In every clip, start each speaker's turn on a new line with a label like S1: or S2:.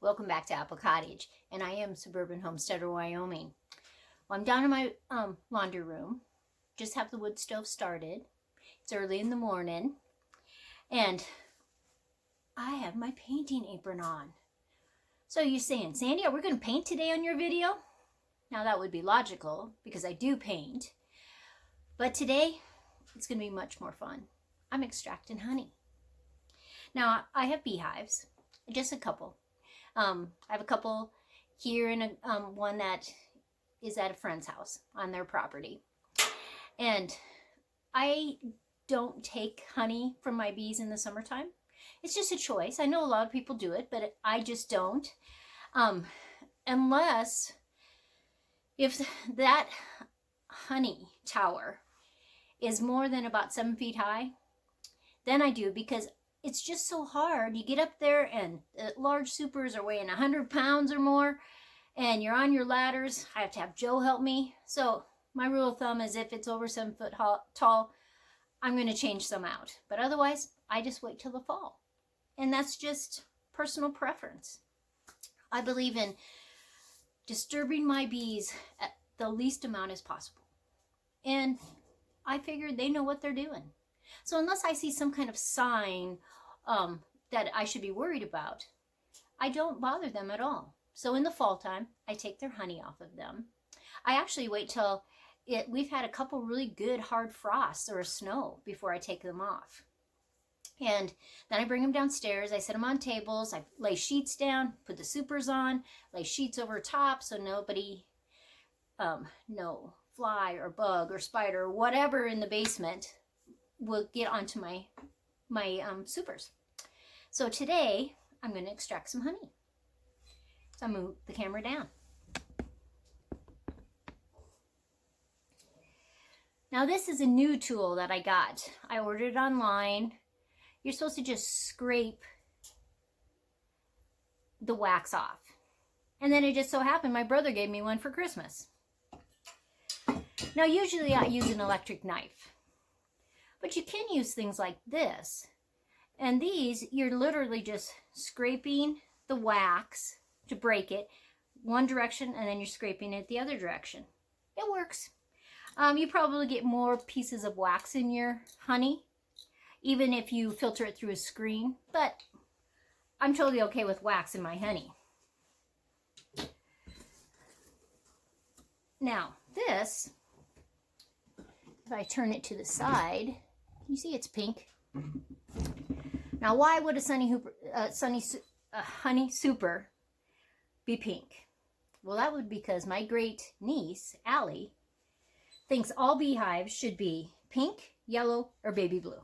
S1: Welcome back to Apple Cottage, and I am Suburban Homesteader, Wyoming. Well, I'm down in my laundry room, just have the wood stove started. It's early in the morning, and I have my painting apron on. So you're saying, Sandy, are we going to paint today on your video? Now that would be logical, because I do paint, but today it's going to be much more fun. I'm extracting honey. Now, I have beehives, just a couple. I have a couple here and one that is at a friend's house on their property. And I don't take honey from my bees in the summertime. It's just a choice. I know a lot of people do it, but I just don't. Unless if that honey tower is more than about 7 feet high, then I do, because it's just so hard. You get up there and large supers are weighing 100 pounds or more, and you're on your ladders. I have to have Joe help me. So my rule of thumb is if it's over 7 foot tall, I'm going to change some out. But otherwise, I just wait till the fall. And that's just personal preference. I believe in disturbing my bees at the least amount as possible. And I figured they know what they're doing. So unless I see some kind of sign that I should be worried about, I don't bother them at all. So in the fall time, I take their honey off of them. I actually wait till we've had a couple really good hard frosts or snow before I take them off. And then I bring them downstairs. I set them on tables. I lay sheets down, put the supers on, lay sheets over top so nobody, no fly or bug or spider or whatever in the basement will get onto my supers. So today I'm going to extract some honey. So I move the camera down. Now this is a new tool that I got. I ordered it online. You're supposed to just scrape the wax off. And then it just so happened my brother gave me one for Christmas. Now usually I use an electric knife. But you can use things like this. And these, you're literally just scraping the wax to break it one direction, and then you're scraping it the other direction. It works. You probably get more pieces of wax in your honey, even if you filter it through a screen. But I'm totally okay with wax in my honey. Now, this, if I turn it to the side, you see it's pink. Now, why would a honey super be pink? Well, that would be because my great niece, Allie, thinks all beehives should be pink, yellow, or baby blue.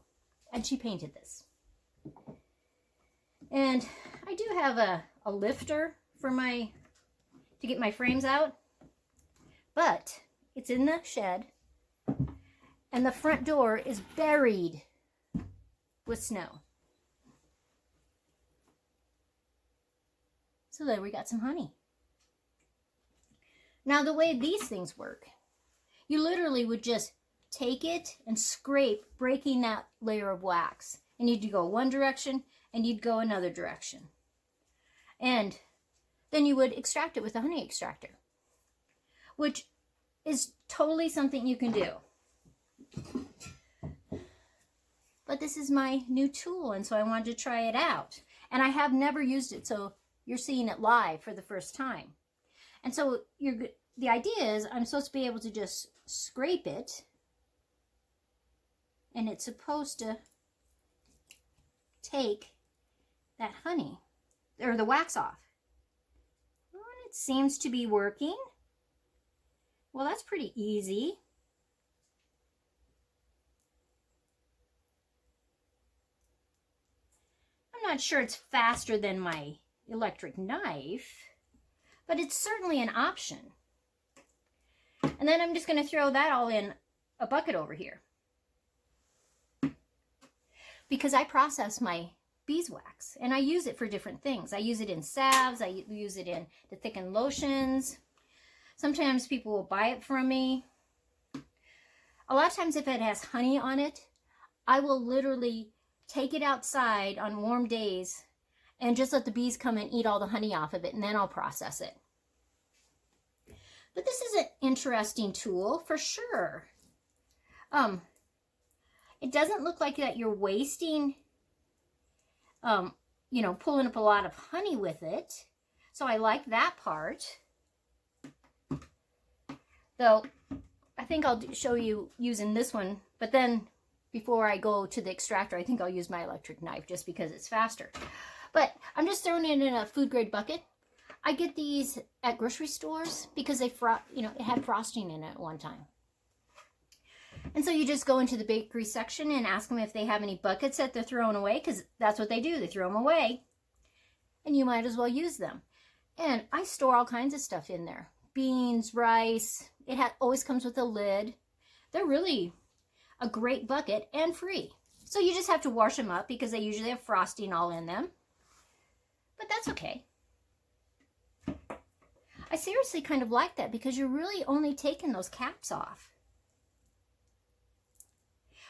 S1: And she painted this. And I do have a lifter for to get my frames out. But it's in the shed. And the front door is buried with snow. So there we got some honey. Now the way these things work, you literally would just take it and scrape, breaking that layer of wax. And you'd go one direction and you'd go another direction. And then you would extract it with a honey extractor, which is totally something you can do. But this is my new tool, and so I wanted to try it out. And I have never used it, so you're seeing it live for the first time. And so the idea is I'm supposed to be able to just scrape it, and it's supposed to take that honey, or the wax off. Well, and it seems to be working. Well, that's pretty easy. I'm not sure it's faster than my electric knife, but it's certainly an option. And then I'm just going to throw that all in a bucket over here, because I process my beeswax and I use it for different things. I use it in salves, I use it to thicken lotions. Sometimes people will buy it from me. A lot of times if it has honey on it, I will literally take it outside on warm days and just let the bees come and eat all the honey off of it, and then I'll process it. But this is an interesting tool for sure. It doesn't look like that you're wasting, you know, pulling up a lot of honey with it. So I like that part. Though, I think I'll show you using this one, but then before I go to the extractor, I think I'll use my electric knife just because it's faster. But I'm just throwing it in a food grade bucket. I get these at grocery stores because they, you know, it had frosting in it at one time. And so you just go into the bakery section and ask them if they have any buckets that they're throwing away, because that's what they do. They throw them away, and you might as well use them. And I store all kinds of stuff in there. Beans, rice. It always comes with a lid. They're really a great bucket and free. So you just have to wash them up because they usually have frosting all in them. But that's okay. I seriously kind of like that because you're really only taking those caps off.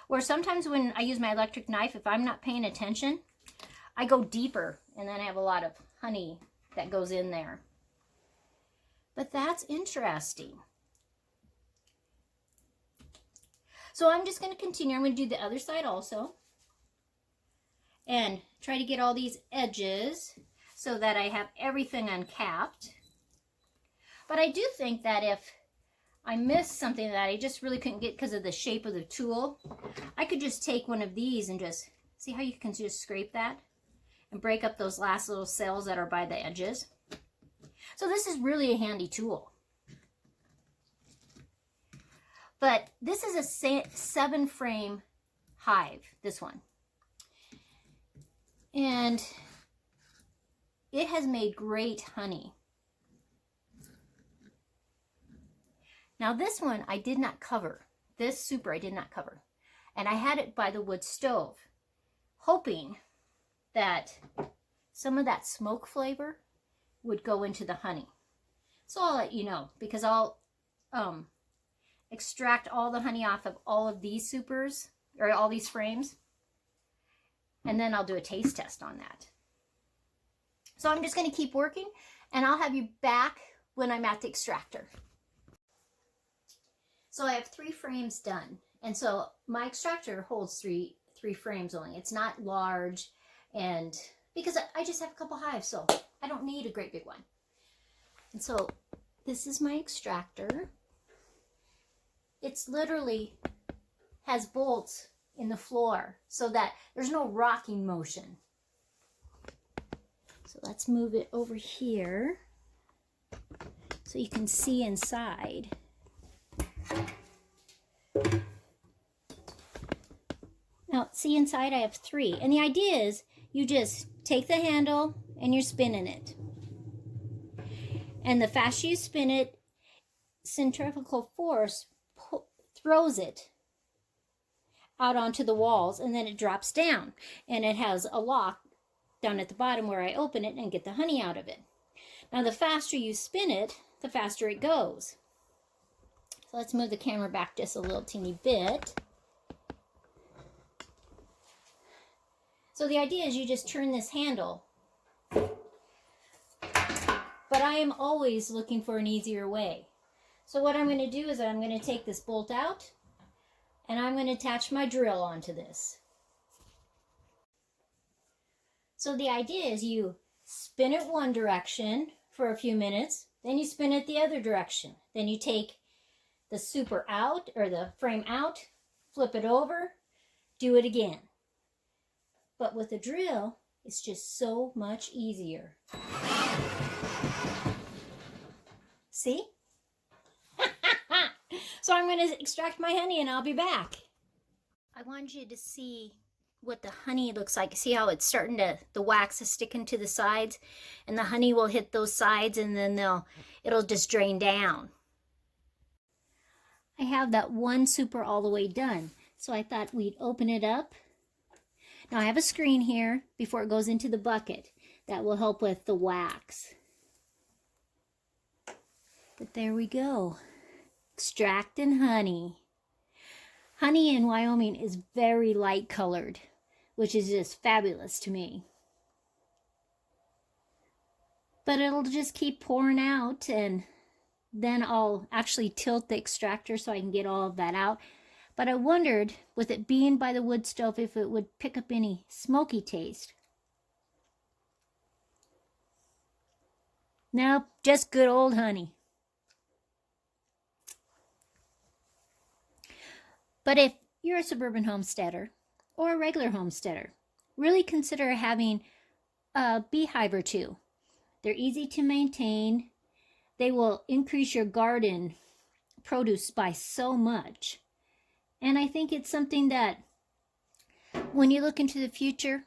S1: Where sometimes when I use my electric knife, if I'm not paying attention, I go deeper and then I have a lot of honey that goes in there. But that's interesting. So I'm just going to continue. I'm going to do the other side also. And try to get all these edges so that I have everything uncapped. But I do think that if I missed something that I just really couldn't get because of the shape of the tool, I could just take one of these and just, see how you can just scrape that? And break up those last little cells that are by the edges. So this is really a handy tool. But this is a 7-frame hive, this one. And it has made great honey. Now this one I did not cover. This super I did not cover. And I had it by the wood stove, hoping that some of that smoke flavor would go into the honey. So I'll let you know, because I'll extract all the honey off of all of these supers, or all these frames, and then I'll do a taste test on that. So I'm just going to keep working, and I'll have you back when I'm at the extractor. So I have 3 frames done, and so my extractor holds three frames only. It's not large, and because I just have a couple hives, so I don't need a great big one. And so this is my extractor. It's literally has bolts in the floor so that there's no rocking motion. So let's move it over here so you can see inside. Now, see inside I have 3. And the idea is you just take the handle and you're spinning it. And the faster you spin it, centrifugal force throws it out onto the walls, and then it drops down. And it has a lock down at the bottom where I open it and get the honey out of it. Now, the faster you spin it, the faster it goes. So let's move the camera back just a little teeny bit. So the idea is you just turn this handle. But I am always looking for an easier way. So what I'm going to do is I'm going to take this bolt out, and I'm going to attach my drill onto this. So the idea is you spin it one direction for a few minutes, then you spin it the other direction. Then you take the super out, or the frame out, flip it over, do it again. But with the drill, it's just so much easier. See? So I'm going to extract my honey and I'll be back. I want you to see what the honey looks like. See how it's starting to, the wax is sticking to the sides, and the honey will hit those sides, and then it'll just drain down. I have that one super all the way done, so I thought we'd open it up. Now I have a screen here before it goes into the bucket that will help with the wax. But there we go. Extracting honey. Honey in Wyoming is very light colored, which is just fabulous to me. but it'll just keep pouring out, and then I'll actually tilt the extractor so I can get all of that out. But I wondered, with it being by the wood stove, if it would pick up any smoky taste. Nope, just good old honey. But if you're a suburban homesteader or a regular homesteader, really consider having a beehive or two. They're easy to maintain. They will increase your garden produce by so much. And I think it's something that when you look into the future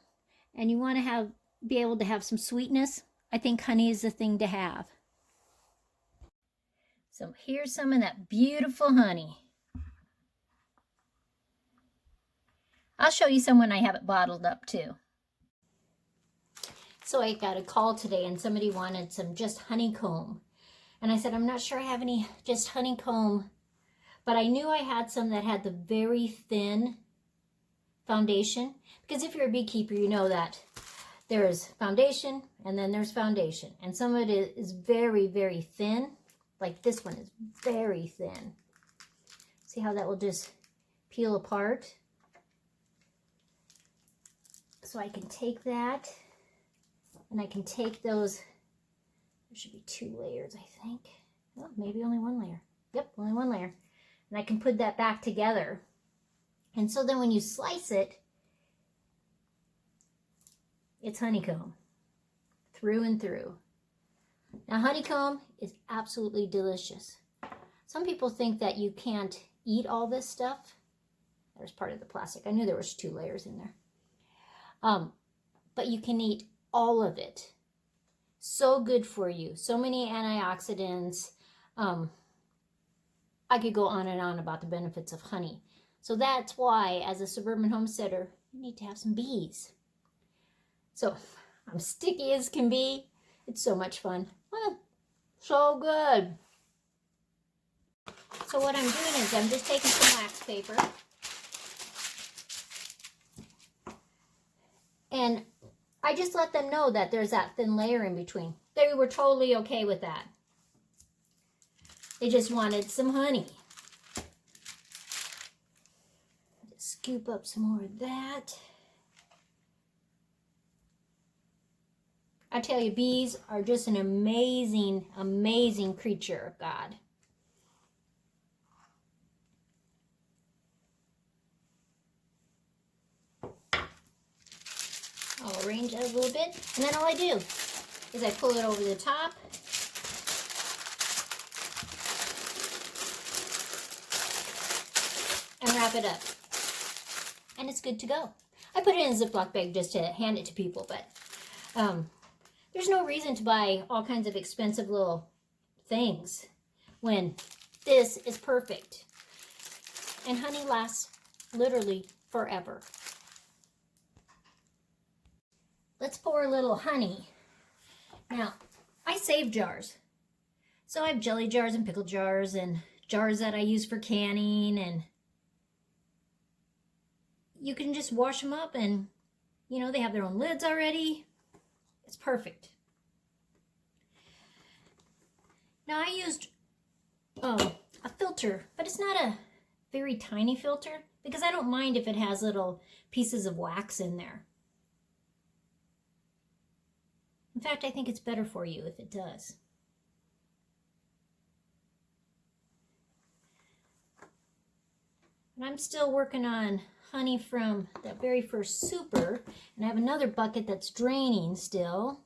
S1: and you want to be able to have some sweetness, I think honey is the thing to have. So here's some of that beautiful honey. I'll show you some when I have it bottled up too. So I got a call today and somebody wanted some just honeycomb. And I said, I'm not sure I have any just honeycomb, but I knew I had some that had the very thin foundation. Because if you're a beekeeper, you know that there's foundation and then there's foundation. And some of it is very, very thin. Like this one is very thin. See how that will just peel apart? So I can take that and I can take those. There should be 2 layers, I think. Oh, maybe only 1 layer. Yep, only 1 layer. And I can put that back together. And so then when you slice it, it's honeycomb through and through. Now honeycomb is absolutely delicious. Some people think that you can't eat all this stuff. There's part of the plastic. I knew there was 2 layers in there. But you can eat all of it. So good for you. So many antioxidants. I could go on and on about the benefits of honey. So that's why, as a suburban homesteader, you need to have some bees. So I'm sticky as can be. It's so much fun. So good. So what I'm doing is I'm just taking some wax paper. And I just let them know that there's that thin layer in between. They were totally okay with that. They just wanted some honey. Just scoop up some more of that. I tell you, bees are just an amazing, amazing creature of God. I'll arrange it a little bit, and then all I do is I pull it over the top. And wrap it up. And it's good to go. I put it in a Ziploc bag just to hand it to people, but there's no reason to buy all kinds of expensive little things when this is perfect. And honey lasts literally forever. Let's pour a little honey. Now, I save jars. So I have jelly jars and pickle jars and jars that I use for canning, and you can just wash them up and, you know, they have their own lids already. It's perfect. Now I used a filter, but it's not a very tiny filter because I don't mind if it has little pieces of wax in there. In fact, I think it's better for you if it does. And I'm still working on honey from that very first super, and I have another bucket that's draining still.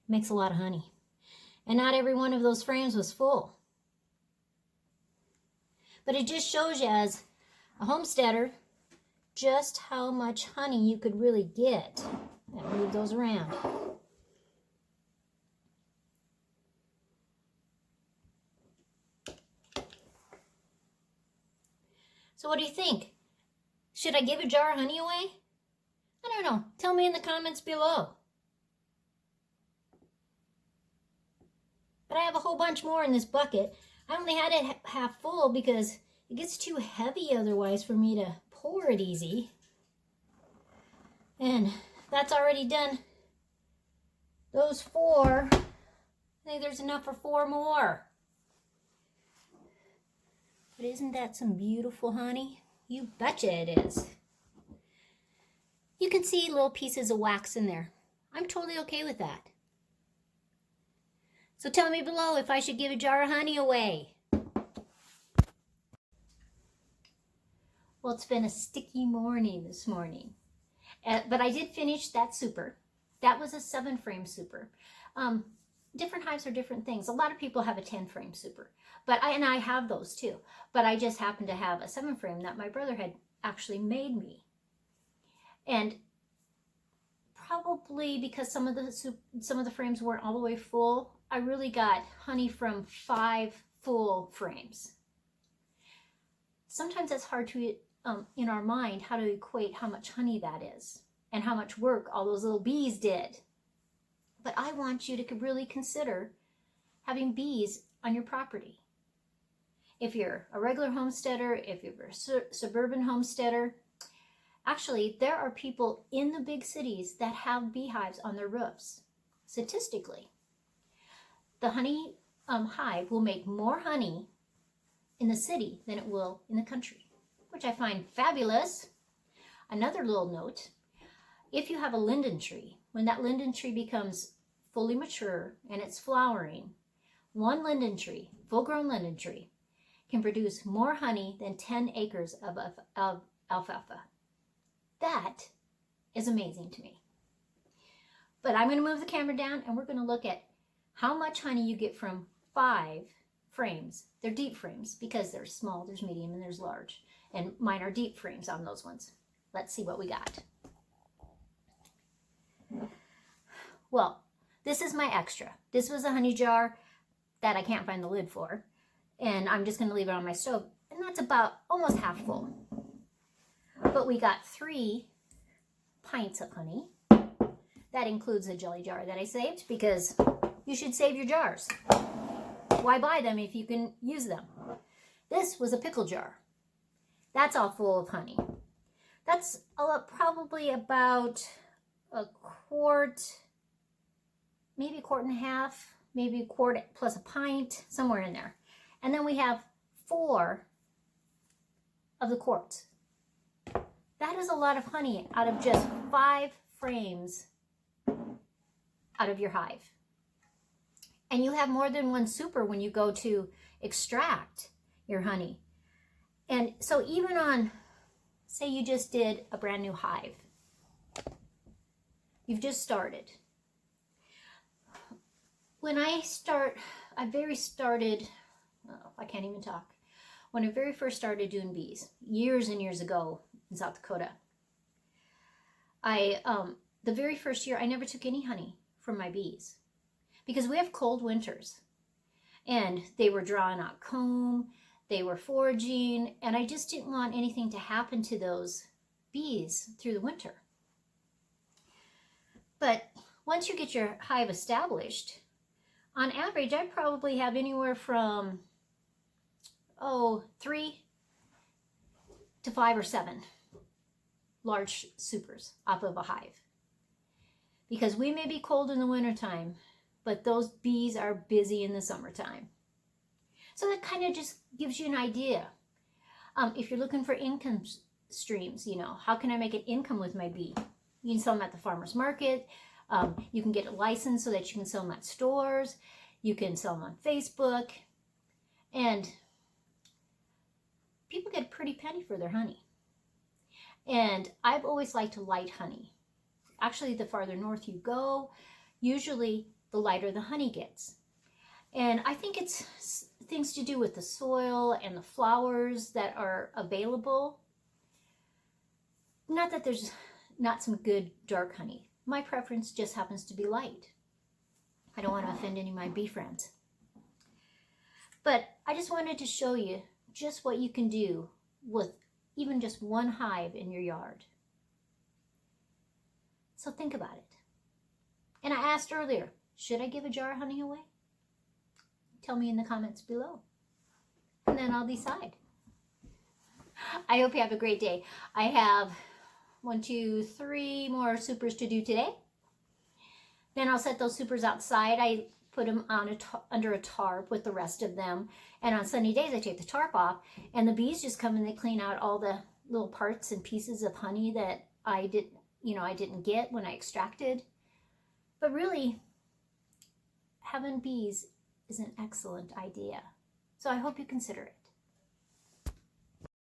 S1: It makes a lot of honey. And not every one of those frames was full. But it just shows you as a homesteader just how much honey you could really get. And move those around. So what do you think? Should I give a jar of honey away? I don't know. Tell me in the comments below. But I have a whole bunch more in this bucket. I only had it half full because it gets too heavy otherwise for me to pour it easy. And that's already done those 4, I think there's enough for 4 more. But isn't that some beautiful honey? You betcha it is. You can see little pieces of wax in there. I'm totally okay with that. So tell me below if I should give a jar of honey away. Well, it's been a sticky morning this morning. But I did finish that super. That was a 7-frame super. Different hives are different things. A lot of people have a 10-frame super. And I have those too. But I just happen to have a 7-frame that my brother had actually made me. And probably because some of the frames weren't all the way full, I really got honey from 5 full frames. Sometimes it's hard to, in our mind, how to equate how much honey that is and how much work all those little bees did. But I want you to really consider having bees on your property. If you're a regular homesteader, if you're a suburban homesteader, actually, there are people in the big cities that have beehives on their roofs. Statistically, the honey hive will make more honey in the city than it will in the country, which I find fabulous. Another little note, if you have a linden tree, when that linden tree becomes fully mature and it's flowering, one linden tree, full-grown linden tree, can produce more honey than 10 acres of alfalfa. That is amazing to me. But I'm going to move the camera down and we're going to look at how much honey you get from 5 frames. They're deep frames because there's small, there's medium, and there's large. And mine are deep frames on those ones. Let's see what we got. Well, this is my extra. This was a honey jar that I can't find the lid for. And I'm just going to leave it on my stove. And that's about almost half full. But we got 3 pints of honey. That includes a jelly jar that I saved because you should save your jars. Why buy them if you can use them? This was a pickle jar. That's all full of honey. That's probably about a quart, maybe a quart and a half, maybe a quart plus a pint, somewhere in there. And then we have 4 of the quarts. That is a lot of honey out of just 5 frames out of your hive. And you have more than one super when you go to extract your honey. And so even on, say you just did a brand new hive. You've just started. When I started, I can't even talk. When I very first started doing bees, years and years ago in South Dakota, the very first year, I never took any honey from my bees because we have cold winters and they were drawing out comb, they were foraging, and I just didn't want anything to happen to those bees through the winter. But once you get your hive established, on average, I probably have anywhere from 3 to 5 or 7 large supers off of a hive. Because we may be cold in the wintertime, but those bees are busy in the summertime. So that kind of just gives you an idea. If you're looking for income streams, how can I make an income with my bee? You can sell them at the farmer's market. You can get a license so that you can sell them at stores. You can sell them on Facebook. And people get a pretty penny for their honey. And I've always liked light honey. Actually, the farther north you go, usually the lighter the honey gets. And I think it's things to do with the soil and the flowers that are available. Not that there's not some good dark honey. My preference just happens to be light. I don't want to offend any of my bee friends. But I just wanted to show you just what you can do with even just one hive in your yard. So think about it. And I asked earlier, should I give a jar of honey away? Tell me in the comments below. And then I'll decide. I hope you have a great day. I have 1, 2, 3 more supers to do today. Then I'll set those supers outside. I put them on under a tarp with the rest of them. And on sunny days, I take the tarp off, and the bees just come and they clean out all the little parts and pieces of honey that I didn't get when I extracted. But really, having bees is an excellent idea. So I hope you consider it.